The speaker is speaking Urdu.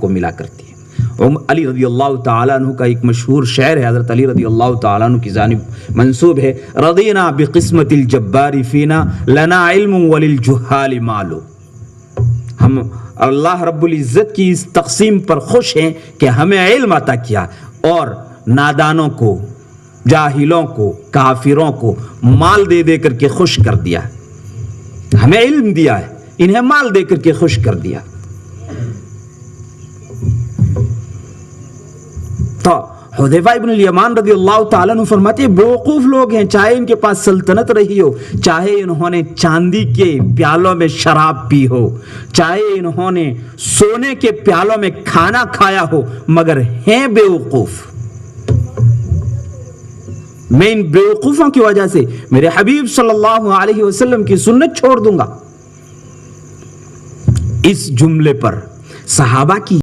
کو ملا کرتی ہے۔ علی رضی اللہ تعالیٰ عنہ کا ایک مشہور شعر ہے، حضرت علی رضی اللہ تعالیٰ عنہ کی جانب منسوب ہے، رضینا بقسمت الجبار فینا لنا علم وللجہال مال۔ ہم اللہ رب العزت کی اس تقسیم پر خوش ہیں کہ ہمیں علم عطا کیا اور نادانوں کو، جاہلوں کو، کافروں کو مال دے دے کر کے خوش کر دیا۔ ہمیں علم دیا ہے، انہیں مال دے کر کے خوش کر دیا۔ تو حذیفہ ابن الیمان رضی اللہ تعالیٰ عنہ فرماتے ہیں بیوقوف لوگ ہیں، چاہے ان کے پاس سلطنت رہی ہو، چاہے انہوں نے چاندی کے پیالوں میں شراب پی ہو، چاہے انہوں نے سونے کے پیالوں میں کھانا کھایا ہو، مگر ہیں بیوقوف۔ میں ان بیوقوفوں کی وجہ سے میرے حبیب صلی اللہ علیہ وسلم کی سنت چھوڑ دوں گا۔ اس جملے پر صحابہ کی